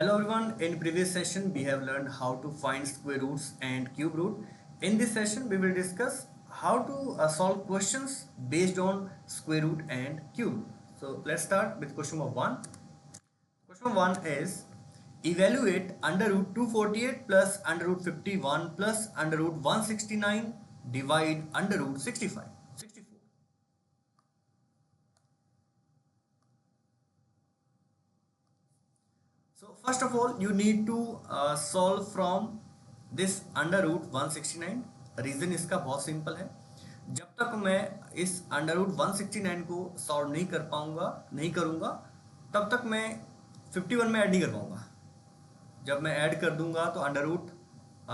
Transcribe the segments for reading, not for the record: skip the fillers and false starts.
Hello everyone, in previous session we have learned how to find square roots and cube root. In this session we will discuss how to solve questions based on square root and cube. So let's start with question number 1. Question number 1 is evaluate under root 248 plus under root 51 plus under root 169 divide under root 64. So first of all, you need to solve from this under root 169. Reason इसका बहुत simple है. जब तक मैं इस under root 169 को solve नहीं करूँगा तब तक मैं 51 में ऐड नहीं कर पाऊँगा. जब मैं ऐड कर दूंगा तो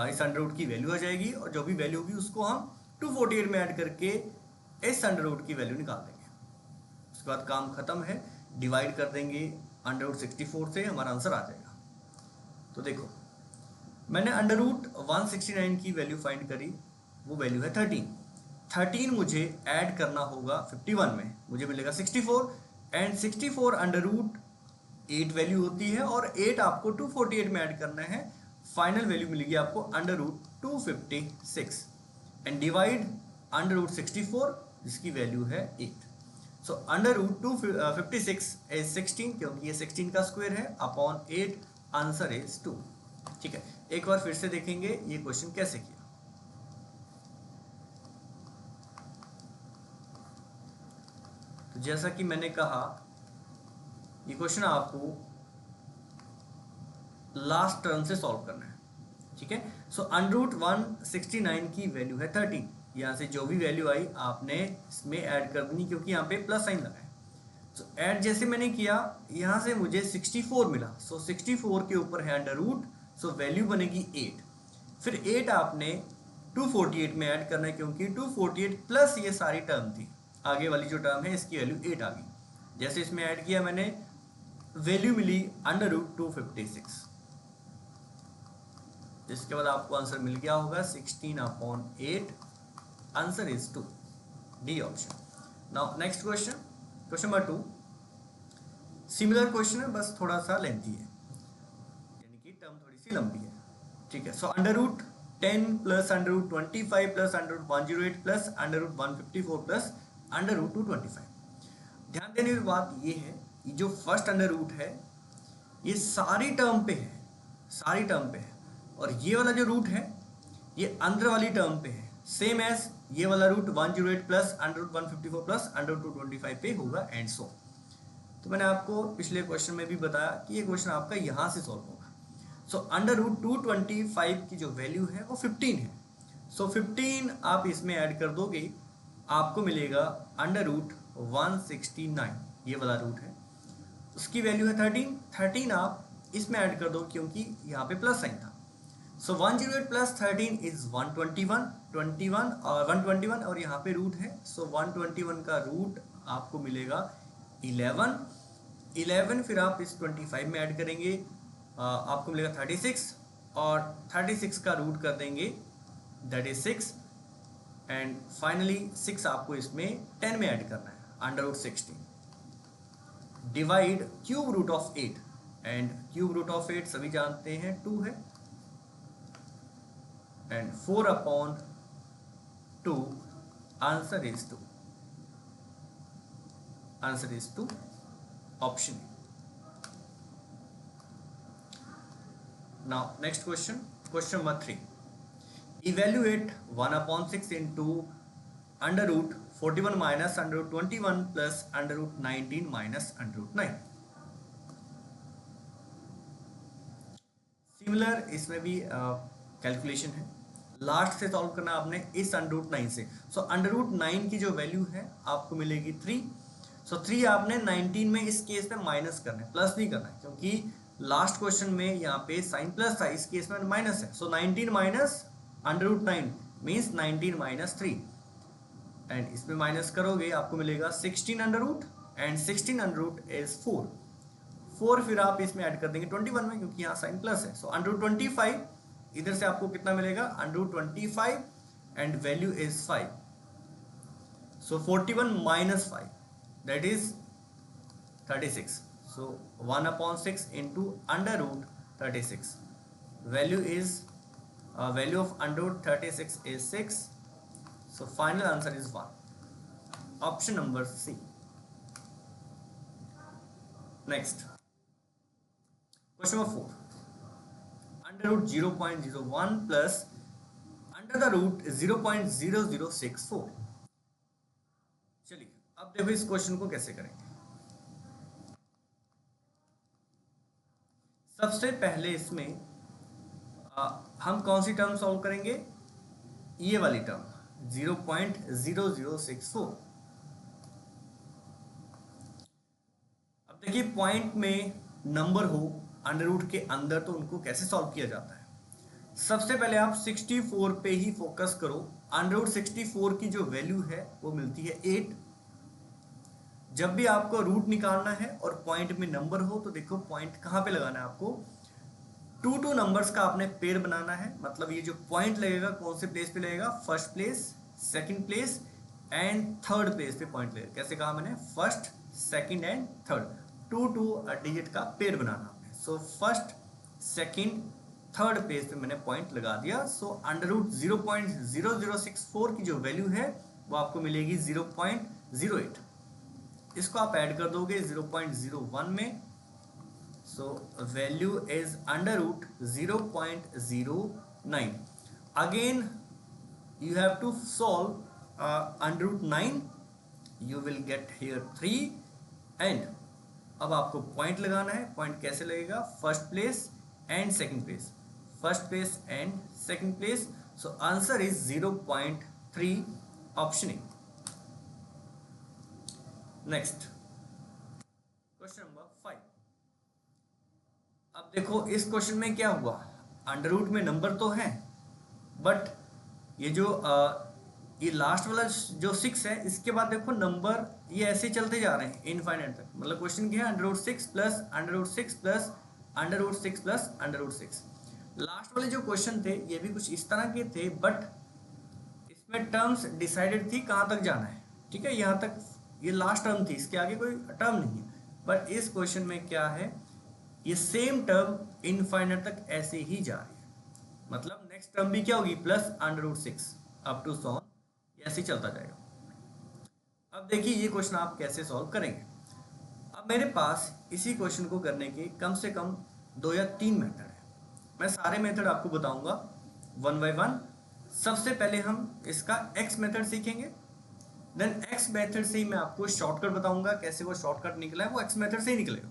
इस अंडर रूट की वैल्यू आ जाएगी और जो भी वैल्यू होगी उसको हम 248 में ऐड करके इस अंडर रूट की वैल्यू निकाल देंगे. उसके बाद काम खत्म है. डिवाइड कर देंगे अंडर रूट 64 से, हमारा आंसर आ जाएगा. तो देखो, मैंने अंडर रूट 169 की वैल्यू फाइंड करी. वो वैल्यू है 13 मुझे ऐड करना होगा 51 में, मुझे मिलेगा 64 एंड 64 अंडर रूट 8 वैल्यू होती है और 8 आपको 248 में ऐड करना है. फाइनल वैल्यू मिलेगी आपको under root 256 and divide under root 64 जिसकी वैल्यू है 8. सो अंडर रूट 256 इज 16 क्योंकि ये 16 का स्क्वायर है अपॉन 8. Answer is 2. ठीक है, एक बार फिर से देखेंगे ये क्वेश्चन कैसे किया. तो जैसा कि मैंने कहा, ये क्वेश्चन आपको लास्ट टर्म से सॉल्व करना है. ठीक है, सो अंडर रूट 169 की वैल्यू है 13. यहाँ से जो भी वैल्यू आई आपने इसमें ऐड कर देनी क्योंकि यहाँ पे प्लस साइन लगा है. सो ऐड जैसे मैंने किया, यहाँ से मुझे 64 मिला. सो 64 के ऊपर है अंडर रूट, सो वैल्यू बनेगी 8. फिर 8 आपने 248 में ऐड करना है क्योंकि 248 प्लस ये सारी टर्म थी. आगे वाली जो टर्म है इसकी वैल्यू 8 आ गई. जैसे इसमें ऐड किया मैंने, वैल्यू मिली अंडर रूट 256. जिसके बाद आपको आंसर मिल गया होगा 16/8. Answer is 2, D option. Now next question, question number 2. Similar question है, बस थोड़ा सा लेंथी है, यानी कि टर्म थोड़ी सी लंबी है. ठीक है, so under root 10 plus under root 25 plus under root 108 plus under root 154 plus under root 225. ध्यान देने की बात ये है, ये जो फर्स्ट अंडर रूट है ये सारी टर्म पे है, और ये वाला जो रूट है ये अंदर वाली टर्म पे है. सेम एज ये वाला root 108 plus under root 154 plus under root 225 पे होगा एंड सो. तो मैंने आपको पिछले क्वेश्चन में भी बताया कि ये क्वेश्चन आपका यहाँ से सॉल्व होगा. सो अंडर रूट 225 की जो वैल्यू है वो 15 है. सो 15 आप इसमें ऐड कर दोगे, आपको मिलेगा अंडर रूट 169. ये वाला रूट है, उसकी वैल्यू है 13 आप इसमें ऐड कर दो क्योंकि यहाँ पे प्लस साइन था. सो 108 प्लस 13 इज 121 और यहाँ पे रूट है. सो 121 का रूट आपको मिलेगा 11. फिर आप इस 25 में ऐड करेंगे, आपको मिलेगा 36 और 36 का रूट कर देंगे, दैट इज 6 एंड फाइनली 6 आपको इसमें 10 में ऐड करना है, under root 16. Divide cube root of 8 and cube root of 8 सभी जानते हैं 2 है and 4/2. Answer is 2. Answer is 2, option. Now next question, question number 3. Evaluate 1/6 into under root 41 minus under root 21 plus under root 19 minus under root 9. Similar इसमें भी calculation है. Last से solve करना आपने इस अंडर रूट 9 से. सो अंडर रूट 9 की जो वैल्यू है आपको मिलेगी 3. सो 3 आपने 19 में इस केस में माइनस करना है, प्लस नहीं करना है क्योंकि लास्ट क्वेश्चन में यहाँ पे साइन प्लस था, इस केस में माइनस है. So 19 minus under root 9 means 19 minus 3 and इसमें माइनस करोगे आपको मिलेगा 16 under root and 16 under root is 4. फिर आप इसमें ऐड कर देंगे 21 में क्योंकि यहाँ साइन प्लस है. सो अंडर रूट 25 इधर से आपको कितना मिलेगा, under root 25 and value is 5. So 41 minus 5 that is 36. So 1/6 into under root 36. Value of under root 36 is 6. So final answer is 1. Option number C. Next, question number 4. Under root 0.01 plus under the root 0.0064. चलिए अब देखो इस question को कैसे करेंगे। सबसे पहले इसमें हम कौन सी टर्म सॉल्व करेंगे, ये वाली टर्म 0.0064। अब देखिए पॉइंट में नंबर हो अंडर रूट के अंदर तो उनको कैसे सॉल्व किया जाता है। सबसे पहले आप 64 पे ही फोकस करो। अंडर रूट 64 की जो वैल्यू है वो मिलती है 8। जब भी आपको रूट निकालना है और पॉइंट में नंबर हो तो देखो पॉइंट कहाँ पे लगाना है आपको, 2 नंबर्स का आपने पेयर बनाना है। मतलब ये जो पॉइंट लगेगा कौन से प्लेस पे लगेगा, first place, second place and third place पे पॉइंट लगेगा। कैसे कहा मैंने, first, second and third, 2 digit का पेयर बनाना आपने। So first, second, third place पे मैंने पॉइंट लगा दिया। सो अंडर रूट 0.0064 की जो वैल्यू है वो आपको मिलेगी 0.08। इसको आप ऐड कर दोगे 0.01 में। So value is under root 0.09। Again you have to solve under root 9, you will get here 3 and अब आपको पॉइंट लगाना है। पॉइंट कैसे लगेगा, first place and second place, first place and second place. So answer is 0.3, option A. Next question number 5। अब देखो इस question में क्या हुआ, अंडर रूट में नंबर तो है बट ये जो ये लास्ट वाला जो 6 है इसके बाद देखो नंबर ये ऐसे चलते जा रहे हैं इनफाइनाइट तक। मतलब क्वेश्चन क्या है, under root 6 plus under root 6 plus under root 6 plus under root 6। Last वाले जो क्वेश्चन थे ये भी कुछ इस तरह के थे बट इसमें टर्म्स डिसाइडेड थी कहाँ तक जाना है। ठीक है, यहाँ तक ये लास्ट टर्म थी, इसके आगे कोई टर्म नहीं है। बट इस क्वेश्चन में क्या है, ये सेम टर्म इनफाइनाइट तक ऐसे ही जा रही है। मतलब नेक्स्ट टर्म भी क्या होगी, plus under root 6 up to so on, ऐसे ही चलता जाएगा। अब देखिए ये क्वेश्चन आप कैसे सॉल्व करेंगे। अब मेरे पास इसी क्वेश्चन को करने के कम से कम 2 या 3 मेथड है। मैं सारे मेथड आपको बताऊंगा 1 बाय 1। सबसे पहले हम इसका एक्स मेथड सीखेंगे, देन एक्स मेथड से ही मैं आपको शॉर्टकट बताऊंगा कैसे वो शॉर्टकट निकला है, वो एक्स मेथड से ही निकलेगा।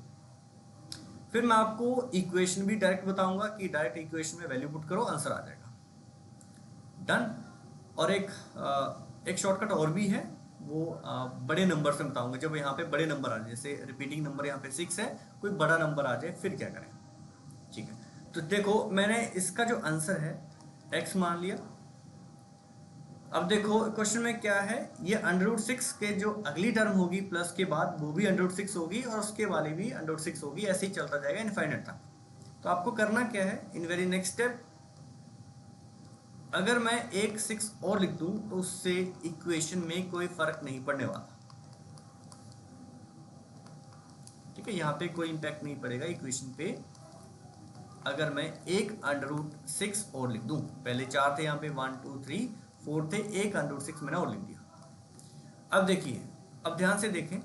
फिर मैं आपको इक्वेशन भी डायरेक्ट बताऊंगा कि डायरेक्ट इक्वेशन में वैल्यू पुट करो आंसर आ जाएगा, डन। और एक शॉर्टकट और भी है, वो बड़े नंबर से बताऊंगा। जब यहाँ पे बड़े नंबर आ जाए, जैसे रिपीटिंग नंबर यहाँ पे 6 है, कोई बड़ा नंबर आ जाए फिर क्या करें। ठीक है, तो देखो मैंने इसका जो आंसर है x मान लिया। अब देखो क्वेश्चन में क्या है, ये अंडर रूट 6 के जो अगली टर्म होगी प्लस के बाद वो भी अंडर रूट 6 होगी और उसके वाले भी अंडर रूट 6 होगी, ऐसे ही चलता जाएगा इनफाइनाइट तक। तो आपको करना क्या है, इन वेरी नेक्स्ट स्टेप, अगर मैं एक 6 और लिख दूं तो उससे इक्वेशन में कोई फर्क नहीं पड़ने वाला। ठीक है, यहाँ पे कोई इंपैक्ट नहीं पड़ेगा इक्वेशन पे। अगर मैं एक अंडर रूट 6 और लिख दूं, पहले 4 थे यहाँ पे, 1 2 3 4 थे, एक अंडर रूट 6 मैंने और लिख दिया। अब देखिए, अब ध्यान से देखें,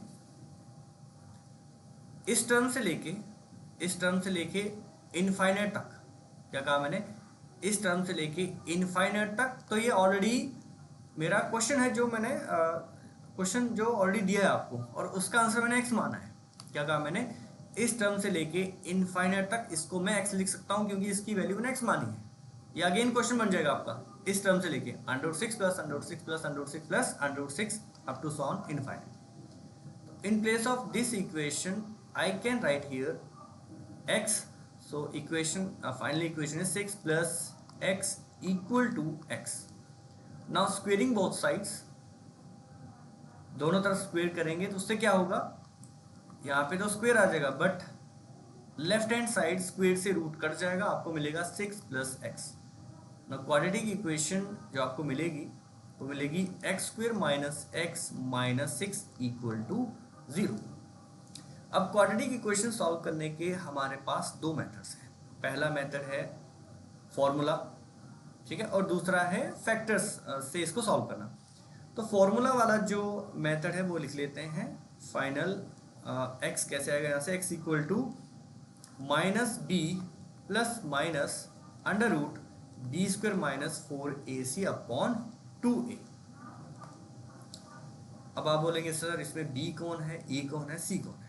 इस टर्म से लेके इनफाइनाइट तक, क्या कहा मैंने, इस टर्म से लेके इनफाइनाइट तक। तो ये ऑलरेडी मेरा क्वेश्चन है, जो मैंने क्वेश्चन जो ऑलरेडी दिया है आपको, और उसका आंसर मैंने एक्स माना है। क्या कहा मैंने, इस टर्म से लेके इनफाइनाइट तक इसको मैं एक्स लिख सकता हूँ क्योंकि इसकी वैल्यू मैंने एक्स मानी है। ये अगेन क्वेश्चन बन जाएगा आपका, इस टर्म से लेके under root 6 plus under root 6 plus under root 6 plus under root 6 up to so on infinite. In place of this equation I can write here x. So equation, final equation is 6 plus x equal to x. Now squaring both sides, दोनों तरफ square करेंगे तो उससे क्या होगा, यहाँ पे तो स्क्वेयर आ जाएगा but left hand side square से रूट कट जाएगा, आपको मिलेगा 6 प्लस एक्स। ना क्वाड्रेटिक इक्वेशन जो आपको मिलेगी वो मिलेगी x square minus x minus 6 equal to 0। अब क्वाड्रेटिक इक्वेशन सॉल्व करने के हमारे पास 2 मेथड्स हैं। पहला मेथड है फॉर्मूला, ठीक है, और दूसरा है फैक्टर्स से इसको सॉल्व करना। तो फॉर्मूला वाला जो मेथड है वो लिख लेते हैं। फाइनल एक्स कैसे आएगा यहाँ से, x equal to minus b plus minus under root b square minus 4ac upon 2a। अब आप बोलेंगे सर इसमें b कौन है, a कौन है, c कौन है।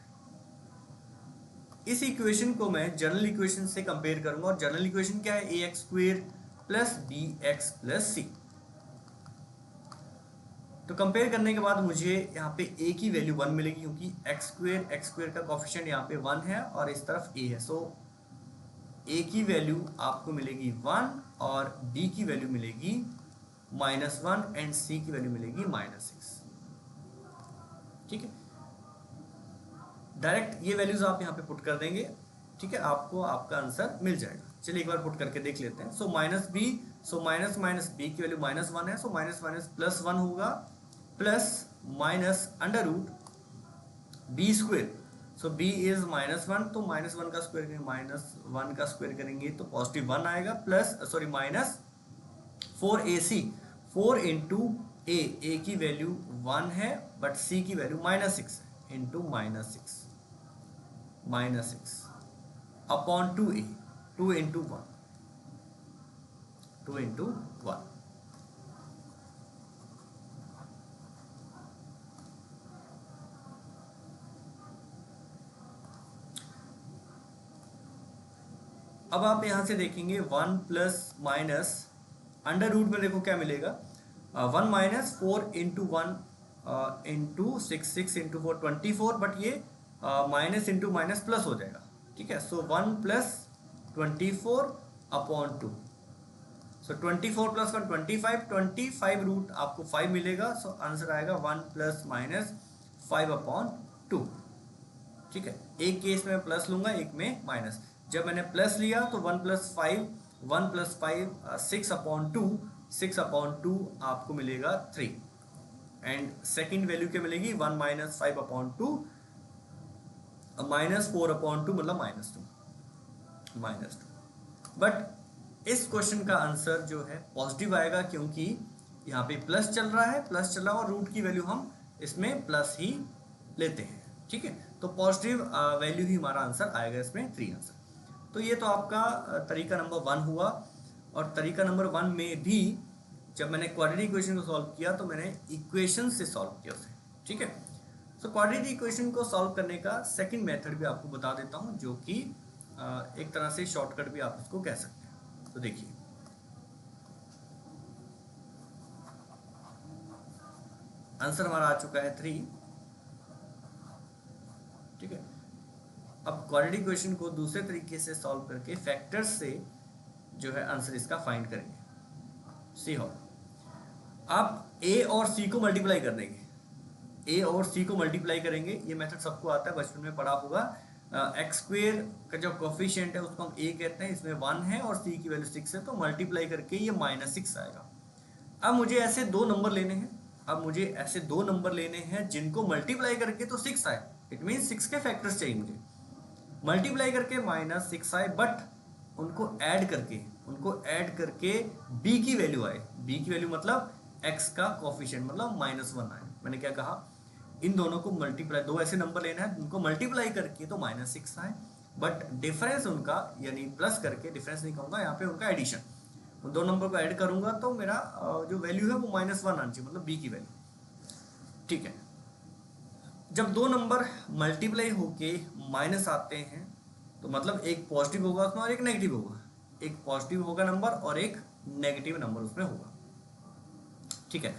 इस इक्वेशन को मैं जनरल इक्वेशन से कंपेयर करूंगा, और जनरल इक्वेशन क्या है, ax square plus bx plus c। तो कंपेयर करने के बाद मुझे यहाँ पे a की वैल्यू 1 मिलेगी, क्योंकि एक्स स्क्वायर का कोफिशिएंट यहाँ पे 1 है और इस तरफ a है। सो a की वैल्यू आपको मिलेगी 1 और b की वैल्यू मिलेगी -1 एंड c की वैल्यू मिलेगी -6। ठीक है, डायरेक्ट ये वैल्यूज आप यहाँ पे पुट कर देंगे, ठीक है, आपको आपका आंसर मिल जाएगा। चलिए एक बार पुट करके देख लेते हैं। So minus b, so minus minus b की वैल्यू -1 है, सो माइनस माइनस प्लस 1 होगा, plus minus under root b square, so b is -1, तो -1 का स्क्वायर करेंगे, -1 का स्क्वायर करेंगे तो पॉजिटिव 1 आएगा, plus sorry minus 4ac, 4 into A की वैल्यू 1 है बट सी की वैल्यू -6 है, into -6 upon 2a, 2 into 1, 2 into 1। अब आप यहां से देखेंगे 1 प्लस माइनस अंडर रूट में देखो क्या मिलेगा, 1 minus 4 into 1 into 6 into 4 24, but ये माइनस इंटू माइनस प्लस हो जाएगा, ठीक है। सो 1 प्लस 24 अपॉन 2, सो 24 प्लस 1 25 रूट आपको 5 मिलेगा, सो आंसर आएगा 1 प्लस माइनस 5 अपॉन 2, ठीक है। एक केस में प्लस लूंगा, एक में माइनस। जब मैंने प्लस लिया तो 1 प्लस 5 6 अपॉन 2, 6 अपॉन 2 आपको मिलेगा 3, एंड सेकेंड वैल्यू क्या मिलेगी, 1 माइनस 5 अपॉन 2 माइनस 4 अपॉन 2 मतलब -2। बट इस क्वेश्चन का आंसर जो है पॉजिटिव आएगा, क्योंकि यहाँ पे प्लस चल रहा है और रूट की वैल्यू हम इसमें प्लस ही लेते हैं, ठीक है। तो पॉजिटिव वैल्यू ही हमारा आंसर आएगा इसमें 3 आंसर। तो ये तो आपका तरीका नंबर 1 हुआ, और तरीका नंबर 1 में भी जब मैंने क्वाड्रेटिक इक्वेशन को सॉल्व किया तो मैंने इक्वेशन से सॉल्व किया उसे, ठीक है। सो क्वाड्रेटिक इक्वेशन को सॉल्व करने का सेकंड मेथड भी आपको बता देता हूँ, जो कि एक तरह से शॉर्टकट भी आप इसको कह सकते हैं। तो देखिए, आंसर हमारा आ चुका है 3, ठीक है। अब क्वाड्रेटिक इक्वेशन को दूसरे तरीके से सॉल्व करके फैक्टर्स से जो है आंसर इसका फाइंड करेंगे। सी हाउ, आप ए और सी को मल्टीप्लाई कर देंगे, ए और सी को मल्टीप्लाई करेंगे। ये मेथड सबको आता है, बचपन में पढ़ा होगा। एक्स स्क्वेयर का जो कोफिशिएंट है उसको हम ए कहते हैं, इसमें 1 है और सी की वैल्यू 6 है, तो मल्टीप्लाई करके ये -6 आएगा। अब मुझे ऐसे दो नंबर लेने हैं, जिनको मल्टीप्लाई करके तो 6 आए, इट मीन 6 के फैक्टर्स चाहिए मुझे, मल्टीप्लाई करके -6 आए, बट उनको ऐड करके b की वैल्यू आए। b की वैल्यू मतलब x का कोफिशिएंट मतलब -1 आए। मैंने क्या कहा, इन दोनों को मल्टीप्लाई, दो ऐसे नंबर लेना है उनको मल्टीप्लाई करके तो -6 आए, बट डिफरेंस उनका यानी प्लस करके, डिफरेंस नहीं कहूँगा यहाँ पे, उनका एडिशन, उन दो नंबर को ऐड करूंगा तो मेरा जो वैल्यू है वो -1 आनी चाहिए, मतलब b की वैल्यू, ठीक है। जब दो नंबर मल्टीप्लाई होके माइनस आते हैं तो मतलब एक पॉजिटिव होगा उसमें और एक नेगेटिव होगा, एक पॉजिटिव होगा नंबर और एक नेगेटिव नंबर उसमें होगा, ठीक है।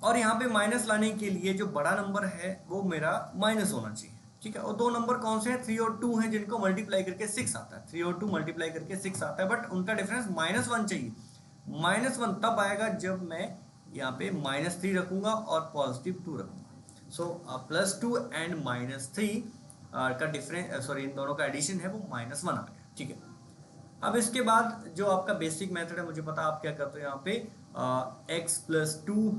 और यहाँ पे माइनस लाने के लिए जो बड़ा नंबर है वो मेरा माइनस होना चाहिए, ठीक है। और दो नंबर कौन से हैं, 3 और 2 हैं, जिनको मल्टीप्लाई करके 6 आता है, 3 और 2 मल्टीप्लाई करके 6 आता है, बट उनका डिफरेंस -1 चाहिए। -1 तब आएगा जब मैं यहाँ पे -3 रखूंगा और +2 रखूंगा। सो +2 एंड -3 का डिफरेंस, सॉरी इन दोनों का एडिशन है वो -1 आ गया, ठीक है। अब इसके बाद जो आपका बेसिक मेथड है, मुझे पता आप क्या करते हो, यहाँ पे x + 2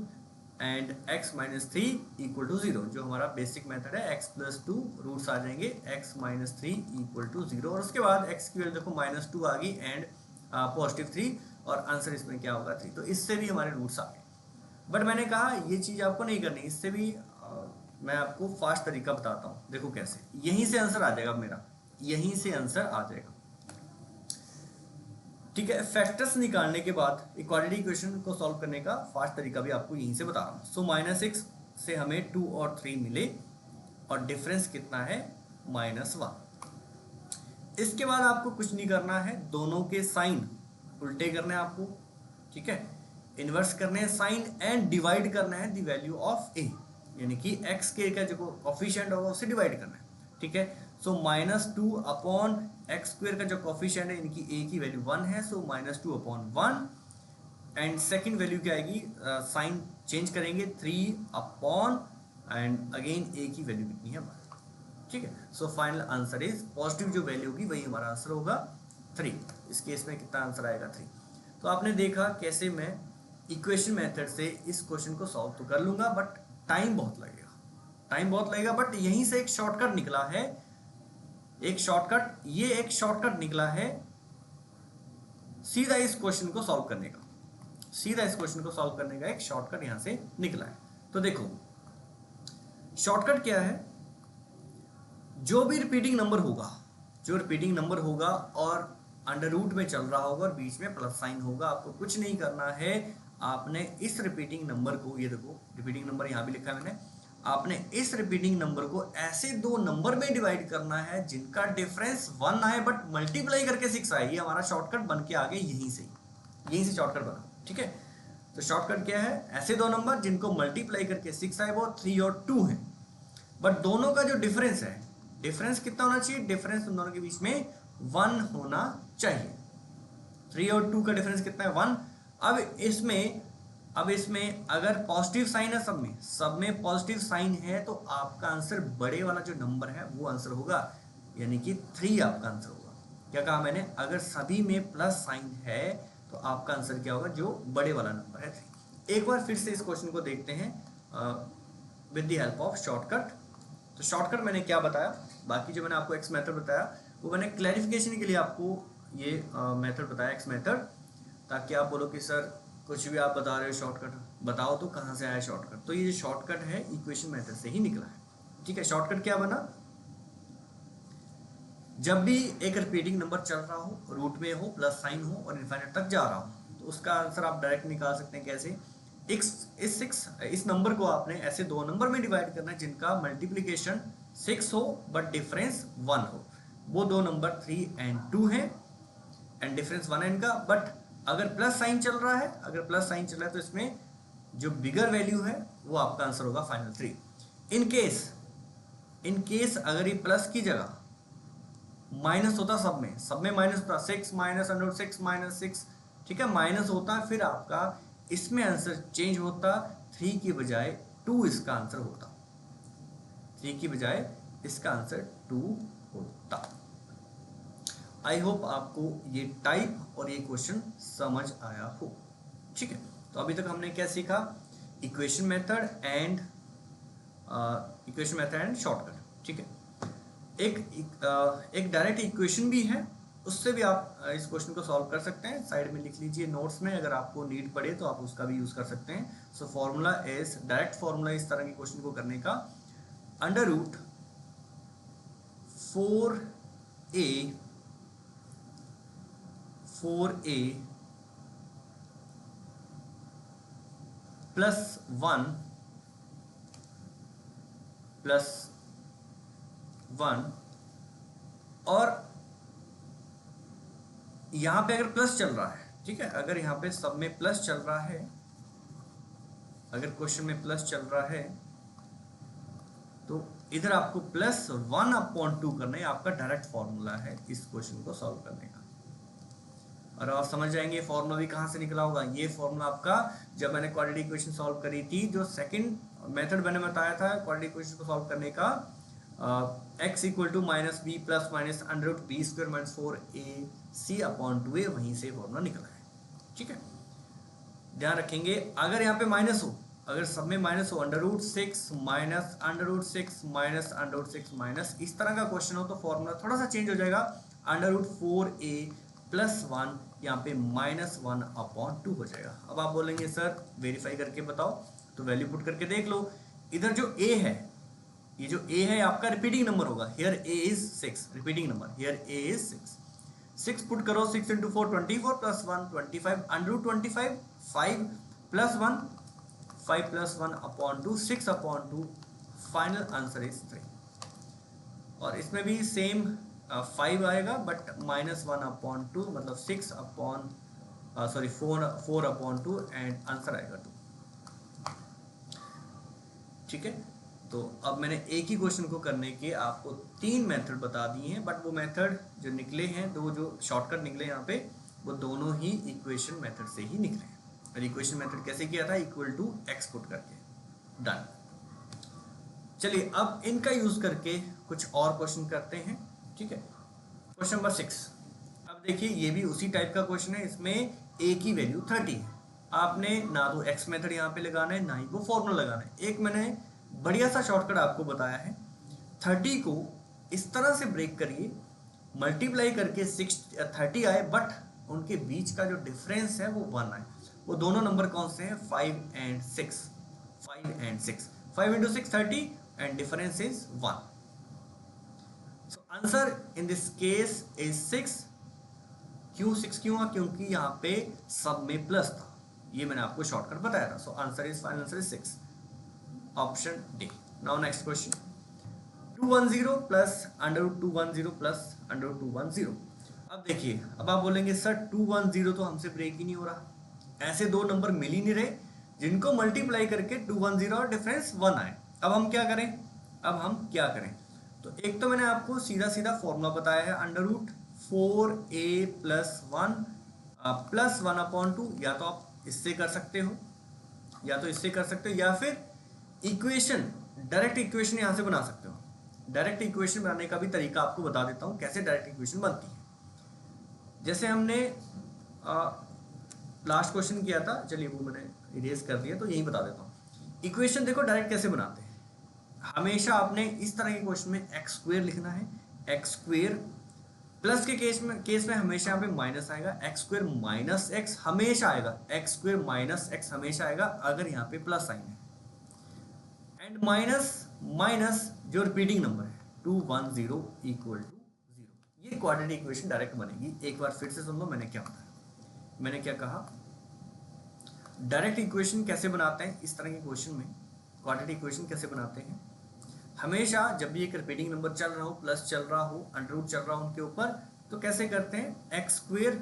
and x minus three equal to zero, जो हमारा बेसिक मेथड है x प्लस टू, रूट्स आ जाएंगे x minus three equal to zero, और उसके बाद x की वैल्यू देखो माइनस टू आ गई एंड पॉजिटिव थ्री, और आंसर इसमें क्या होगा थ्री। तो इससे भी हमारे रूट्स आ गए। बट मैंने कहा ये चीज़ आपको नहीं करनी, इससे भी मैं आपको फास्ट तरीका बताता हूँ। देखो कैसे, यहीं से आंसर आ जाएगा मेरा, यहीं से आंसर आ जाएगा, ठीक है। फैक्टर्स निकालने के बाद इक्वालिटी इक्वेशन को सॉल्व करने का फास्ट तरीका भी आपको यहीं से बता रहा हूँ। सो माइनस सिक्स से हमें टू और थ्री मिले, और डिफरेंस कितना है माइनस वन। इसके बाद आपको कुछ नहीं करना है, दोनों के साइन उल्टे करने हैं आपको, ठीक है, इन्वर्स करने हैं साइन, एंड डिवाइड करना है द वैल्यू ऑफ ए, यानी कि एक्स के का जो कोफिशिएंट होगा उससे डिवाइड करना है, ठीक है। So minus two upon x square का जो कोफिशिएंट है, इनकी ए की वैल्यू वन है, so minus two upon one, and second value क्या आएगी, साइन चेंज करेंगे, थ्री अपॉन, एंड अगेन ए की वैल्यू कितनी है वन, ठीक है। So final answer is positive जो वैल्यू होगी वही हमारा आंसर होगा थ्री। इस केस में कितना आंसर आएगा थ्री। तो आपने देखा कैसे मैं इक्वेशन मेथड से इस क्वेश्चन को सॉल्व तो कर लूंगा, बट टाइम बहुत लगेगा, टाइम बहुत लगेगा। बट यहीं से एक शॉर्टकट निकला है, एक शॉर्टकट, ये एक शॉर्टकट निकला है सीधा इस क्वेश्चन को सॉल्व करने का, सीधा इस क्वेश्चन को सॉल्व करने का एक शॉर्टकट यहां से निकला है। तो देखो शॉर्टकट क्या है, जो भी रिपीटिंग नंबर होगा, जो रिपीटिंग नंबर होगा और अंडर रूट में चल रहा होगा और बीच में प्लस साइन होगा, आपको कुछ नहीं करना है, आपने इस रिपीटिंग नंबर को, ये देखो रिपीटिंग नंबर यहाँ भी लिखा है मैंने, आपने इस रिपीटिंग नंबर को ऐसे दो नंबर में डिवाइड करना है जिनका डिफरेंस वन आए बट मल्टीप्लाई करके सिक्स आए। ये हमारा शॉर्टकट बन के आ गया, यहीं से शॉर्टकट बना, ठीक है। तो शॉर्टकट क्या है, ऐसे दो नंबर जिनको मल्टीप्लाई करके सिक्स आए, वो थ्री और टू है, बट दोनों का जो डिफरेंस है, डिफरेंस कितना होना चाहिए, डिफरेंस उन दोनों के बीच में वन होना चाहिए। थ्री और टू का डिफरेंस कितना है, वन। अब इसमें अगर पॉजिटिव साइन है, सब में पॉजिटिव साइन है, तो आपका आंसर बड़े वाला जो नंबर है वो आंसर होगा, यानी कि थ्री आपका आंसर होगा। क्या कहा मैंने, अगर सभी में प्लस साइन है तो आपका आंसर क्या होगा, जो बड़े वाला नंबर है थ्री। एक बार फिर से इस क्वेश्चन को देखते हैं with the help of shortcut. तो शॉर्टकट मैंने क्या बताया, बाकी जो मैंने आपको एक्स मेथड बताया वो मैंने क्लैरिफिकेशन के लिए आपको ये मेथड बताया एक्स मेथड, ताकि आप बोलो कि सर कुछ भी आप बता रहे हो शॉर्टकट, बताओ तो कहाँ से आया शॉर्टकट। तो ये जो शॉर्टकट है इक्वेशन मेथड से ही निकला है, ठीक है। शॉर्टकट क्या बना, जब भी एक रिपीटिंग नंबर चल रहा हो, रूट में हो, प्लस साइन हो और इनफाइनाइट तक जा रहा हो, तो उसका आंसर आप डायरेक्ट निकाल सकते हैं। कैसे, इस नंबर को आपने ऐसे दो नंबर में डिवाइड करना है जिनका मल्टीप्लीकेशन सिक्स हो बट डिफरेंस वन हो। वो दो नंबर थ्री एंड टू है, एंड डिफरेंस वन है इनका। बट अगर प्लस साइन चल रहा है, तो इसमें जो बिगर वैल्यू है वो आपका आंसर होगा फाइनल थ्री। इन केस अगर ये प्लस की जगह माइनस होता, सब में माइनस होता, six minus under six minus six, ठीक है, माइनस होता, फिर आपका इसमें आंसर चेंज होता, थ्री की बजाय टू इसका आंसर होता, थ्री की बजाय इसका आंसर टू होता। आई होप आपको ये टाइप और ये क्वेश्चन समझ आया हो, ठीक है। तो अभी तक हमने क्या सीखा, इक्वेशन मेथड एंड शॉर्टकट, ठीक है। एक डायरेक्ट इक्वेशन भी है, उससे भी आप इस क्वेश्चन को सॉल्व कर सकते हैं। साइड में लिख लीजिए नोट्स में, अगर आपको नीड पड़े तो आप उसका भी यूज कर सकते हैं। So formula is, direct formula इस तरह के क्वेश्चन को करने का, under root 4a plus one, और यहां पे अगर प्लस चल रहा है, ठीक है, अगर यहां पे सब में प्लस चल रहा है, अगर क्वेश्चन में प्लस चल रहा है, तो इधर आपको प्लस वन अपॉन टू करना है, आपका डायरेक्ट फॉर्मूला है इस क्वेश्चन को सॉल्व करने का। और आप समझ जाएंगे फॉर्मूला भी कहाँ से निकला होगा। ये फॉर्मूला आपका जब मैंने क्वाड्रेटिक इक्वेशन सॉल्व करी थी, जो सेकंड मेथड मैंने बताया था क्वाड्रेटिक इक्वेशन को सॉल्व करने का, x equal to minus b plus minus under root b square minus 4ac upon 2a, वहीं से फॉर्मूला निकला है, ठीक है। ध्यान रखेंगे अगर यहाँ पे माइनस हो अगर सब में माइनस हो, √6 माइनस √6 माइनस √6 माइनस, इस तरह का क्वेश्चन हो तो फॉर्मूला थोड़ा सा चेंज हो जाएगा, √4a + 1 यहाँ पे -1/2 हो जाएगा। अब आप बोलेंगे सर वेरीफाई करके बताओ, तो वैल्यू पुट करके देख लो। इधर जो a है, ये जो a है आपका रिपीटिंग नंबर होगा, here a is 6, repeating number, here a is 6 put करो, 6 × 4 24 + 1 25, √25 5 + 1 5 + 1/2 6/2, फाइनल आंसर इज 3। और इसमें भी सेम 5 आएगा बट -1/2, मतलब 4/2 एंड आंसर आएगा 2। ठीक है, तो अब मैंने एक ही क्वेश्चन को करने के आपको 3 मेथड बता दिए हैं, बट वो मेथड जो निकले हैं, दो जो शॉर्टकट निकले यहाँ पे, वो दोनों ही इक्वेशन मेथड से ही निकले हैं। और इक्वेशन मेथड कैसे किया था, =x पुट करके, डन। चलिए अब इनका यूज करके कुछ और क्वेश्चन करते हैं। ठीक है, क्वेश्चन नंबर 6। अब देखिए ये भी उसी टाइप का क्वेश्चन है, इसमें a की वैल्यू 30 है। आपने ना तो x मेथड यहाँ पे लगाना है, ना ही वो फॉर्मूला लगाना है। एक मैंने बढ़िया सा शॉर्टकट आपको बताया है, 30 को इस तरह से ब्रेक करिए, मल्टीप्लाई करके 30 आए, बट उनके बीच का जो डिफरेंस है वो 1 आए। वो दोनों नंबर कौन से हैं, 5 and 6, 5 and 6, 5 × 6 30 and difference is 1. So answer in this case is 6. क्यों 6 क्यों है, क्योंकि यहाँ पे सब में प्लस था, ये मैंने आपको शॉर्टकट बताया था। सो answer is, final answer is 6, option D. Now next question, 210 plus √210 plus √210। अब देखिए, अब आप बोलेंगे सर 210 तो हमसे ब्रेक ही नहीं हो रहा, ऐसे दो नंबर मिल ही नहीं रहे जिनको मल्टीप्लाई करके 210 और डिफरेंस 1 आए। अब हम क्या करें, तो एक तो मैंने आपको सीधा सीधा फॉर्मूला बताया है, √4a + 1 + 1/2। या तो आप इससे कर सकते हो, या फिर इक्वेशन, डायरेक्ट इक्वेशन यहाँ से बना सकते हो। डायरेक्ट इक्वेशन बनाने का भी तरीका आपको बता देता हूँ कैसे डायरेक्ट इक्वेशन बनती है। जैसे हमने लास्ट क्वेश्चन किया था, चलिए वो मैंने इरेज कर दिया, तो यही बता देता हूँ। इक्वेशन देखो डायरेक्ट कैसे बनाते हैं, हमेशा आपने इस तरह के क्वेश्चन में x² लिखना है, x², प्लस के केस में हमेशा यहाँ पे माइनस आएगा, x² - x हमेशा आएगा, x² - x हमेशा आएगा अगर यहाँ पे प्लस साइन है, एंड माइनस जो रिपीटिंग नंबर है 210 = 0। ये क्वाड्रेटिक इक्वेशन डायरेक्ट बनेगी। एक बार फिर से सुन लो मैंने क्या बताया, मैंने क्या कहा, डायरेक्ट इक्वेशन कैसे बनाते हैं इस तरह के क्वेश्चन में, क्वाड्रेटिक इक्वेशन कैसे बनाते हैं, हमेशा जब भी एक रिपीटिंग नंबर चल रहा हो, प्लस चल रहा हो, अंडररूट चल रहा हो उनके ऊपर, तो कैसे करते हैं, x²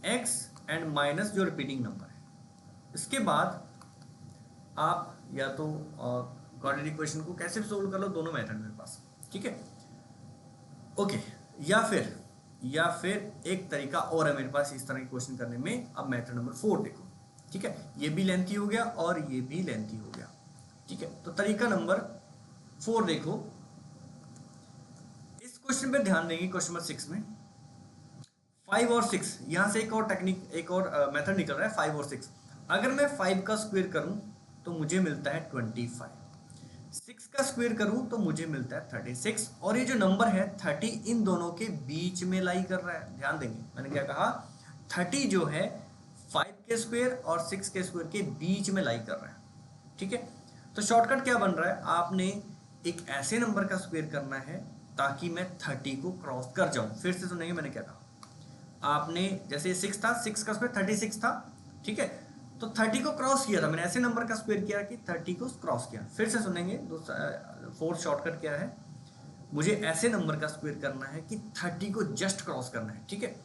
- x एंड माइनस जो रिपीटिंग नंबर है। इसके बाद आप या तो क्वाड्रेटिक इक्वेशन को कैसे भी सोल्व कर लो, दोनों मेथड मेरे पास, ठीक है, ओके। या फिर एक तरीका और है मेरे पास इस तरह के क्वेश्चन करने में। अब मेथड नंबर 4 देखो, ठीक है, ये भी लेंथी हो गया और ये भी लेंथी हो गया, ठीक है। तो तरीका नंबर 4 देखो, इस क्वेश्चन पे ध्यान देंगे। क्वेश्चन नंबर 6 में 5 और 6, यहां से एक और मेथड निकल रहा है, 5 और 6। अगर मैं 5 का स्क्वायर करूं तो मुझे मिलता है 25, 6 का स्क्वायर करूं तो मुझे मिलता है 36, और ये जो नंबर है 30 इन दोनों के बीच में लाई कर रहा है। ध्यान देंगे मैंने क्या कहा, 30 जो है 5 के स्क्वायर और 6 के स्क्वायर के बीच में लाई कर रहा है, ठीक है। तो शॉर्टकट क्या बन रहा है, आपने एक ऐसे नंबर का स्क्वायर करना है ताकि मैं 30 को क्रॉस कर जाऊं। फिर से सुनेंगे मैंने क्या कहा, आपने जैसे 6 था, 6 का स्क्वायर 36 था, ठीक है, तो 30 को क्रॉस किया था मैंने, ऐसे नंबर का स्क्वायर किया कि 30 को क्रॉस किया। फिर से सुनेंगे, फोर्थ शॉर्टकट क्या है, मुझे ऐसे नंबर का स्क्वायर करना है कि 30 को जस्ट क्रॉस करना है, ठीक है,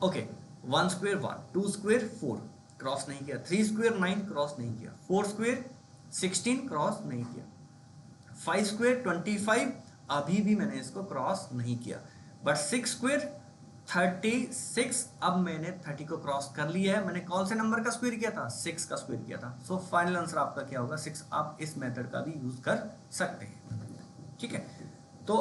ओके। 1 स्क्वायर 1, 2 स्क्वायर 4 क्रॉस नहीं किया, 3 स्क्वायर 9 क्रॉस नहीं किया, 4 स्क्वायर 16 क्रॉस नहीं किया, 5 स्क्वायर 25 अभी भी मैंने इसको क्रॉस नहीं किया, बट 6 स्क्वायर 36, अब मैंने 30 को क्रॉस कर लिया है। मैंने कौन से नंबर का स्क्वायर किया था, 6 का स्क्वायर किया था। सो फाइनल आंसर आपका क्या होगा, 6। आप इस मेथड का भी यूज कर सकते हैं, ठीक है। तो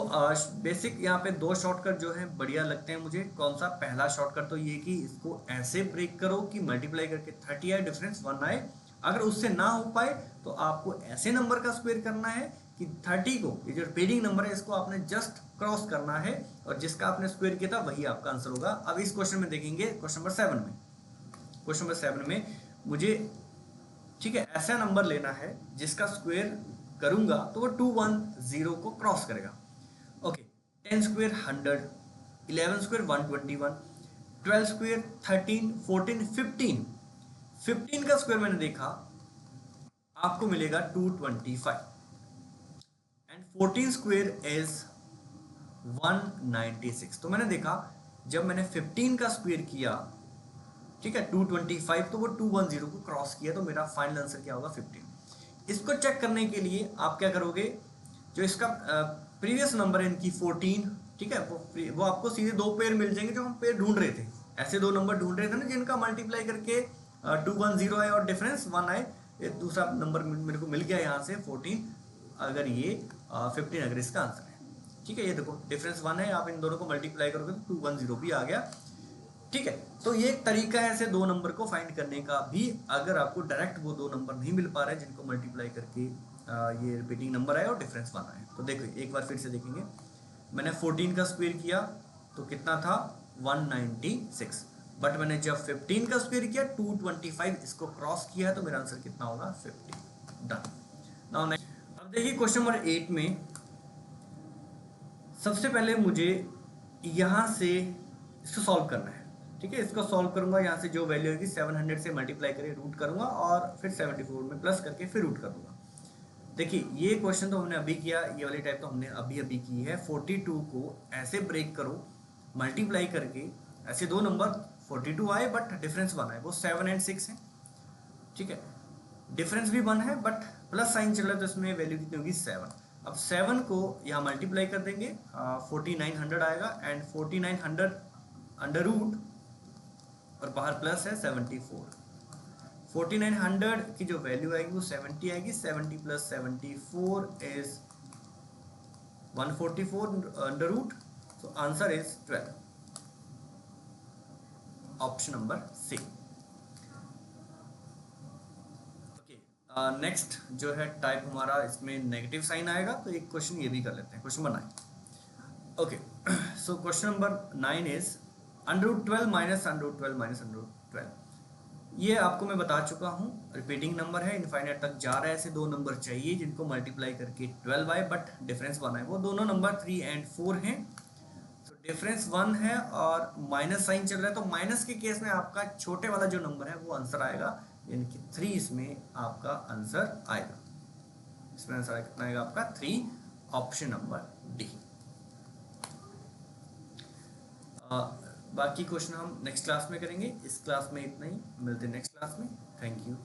बेसिक यहाँ पे दो शॉर्टकट जो है बढ़िया लगते हैं मुझे। कौन सा? पहला शॉर्टकट तो ये कि इसको ऐसे ब्रेक करो कि मल्टीप्लाई करके 30 आए, डिफरेंस 1 आए। अगर उससे ना हो पाए तो आपको ऐसे नंबर का स्क्वायर करना है कि 30 को, ये जो रिपीटिंग नंबर है, इसको आपने जस्ट क्रॉस करना है और जिसका आपने स्क्वायर किया था वही आपका आंसर होगा। अब इस क्वेश्चन में देखेंगे, क्वेश्चन नंबर 7 में, क्वेश्चन नंबर 7 में मुझे, ठीक है, ऐसा नंबर लेना है जिसका स्क्वायर करूंगा तो वो 210 को क्रॉस करेगा। Okay, 10 square 100, 11 square 121, 12 square 13, 14, 15। 15 का स्क्वायर मैंने देखा आपको मिलेगा 225 एंड 14 स्क्वायर इज 196। तो मैंने देखा जब मैंने 15 का स्क्वायर किया, ठीक है, 225, तो वो 210 को क्रॉस किया, तो मेरा फाइनल आंसर क्या होगा? 15। इसको चेक करने के लिए आप क्या करोगे, जो इसका प्रीवियस नंबर है इनकी 14, ठीक है, वो आपको सीधे दो पेयर मिल जाएंगे जो हम पेयर ढूंढ रहे थे। ऐसे दो नंबर ढूंढ रहे थे ना जिनका मल्टीप्लाई करके 210 आए और डिफरेंस 1 आए। ये दूसरा नंबर मेरे को मिल गया यहाँ से 14, अगर ये 15 अगर इसका आंसर है, ठीक है। ये देखो डिफरेंस 1 है, आप इन दोनों को मल्टीप्लाई करोगे तो 210 भी आ गया, ठीक है। तो ये एक तरीका है ऐसे दो नंबर को फाइंड करने का भी, अगर आपको डायरेक्ट वो दो नंबर नहीं मिल पा रहे जिनको मल्टीप्लाई करके ये रिपीटिंग नंबर आए और डिफरेंस 1 आए। तो देखो एक बार फिर से देखेंगे, मैंने 14 का स्क्वायर किया तो कितना था? 196, बट मैंने जब 15 का स्क्वायर किया 225, इसको क्रॉस किया है तो मेरा आंसर कितना होगा? 50। डन। नाउ नेक्स्ट, अब देखिए क्वेश्चन नंबर 8 में सबसे पहले मुझे यहाँ से इसको सॉल्व करना है, ठीक है। इसको सॉल्व करूंगा, यहाँ से जो वैल्यू होगी 700 से मल्टीप्लाई करके रूट करूंगा और फिर 74 में प्लस करके फिर रूट कर दूंगा। देखिए ये क्वेश्चन तो हमने अभी किया, ये वाली टाइप तो हमने अभी अभी की है। 42 को ऐसे ब्रेक करो मल्टीप्लाई करके, ऐसे दो नंबर 42 आए बट डिफरेंस 1 आए, वो 7 एंड 6 है, ठीक है। डिफरेंस भी 1 है बट प्लस साइन चल रहा है तो इसमें वैल्यू कितनी होगी? 7। अब 7 को यहाँ मल्टीप्लाई कर देंगे, 4900 आएगा एंड 4900 अंडर रूट और बाहर प्लस है 74। 4900 की जो वैल्यू आएगी वो 70 आएगी, 70 plus 74 is 144 under root, so answer is 12, option number c. Okay, next जो है टाइप हमारा, इसमें नेगेटिव साइन आएगा, तो एक क्वेश्चन ये भी कर लेते हैं, question number 9। Okay, so question number 9 is under root 12 minus under root 12 minus under root 12। ये आपको मैं बता चुका हूँ, रिपीटिंग नंबर है, इनफाइनाइट तक जा रहा है, ऐसे दो नंबर चाहिए जिनको मल्टीप्लाई करके 12 आए बट डिफरेंस 1 आए। वो दोनों नंबर 3 एंड 4 हैं। तो डिफरेंस 1 है और माइनस साइन चल रहा है, तो माइनस के केस में आपका छोटे वाला जो नंबर है वो आंसर आएगा, यानी कि 3 इसमें आपका आंसर आएगा। इसमें आंसर कितना आएगा आपका? 3, ऑप्शन नंबर डी। बाकी क्वेश्चन हम नेक्स्ट क्लास में करेंगे, इस क्लास में इतना ही, मिलते हैं नेक्स्ट क्लास में। Thank you.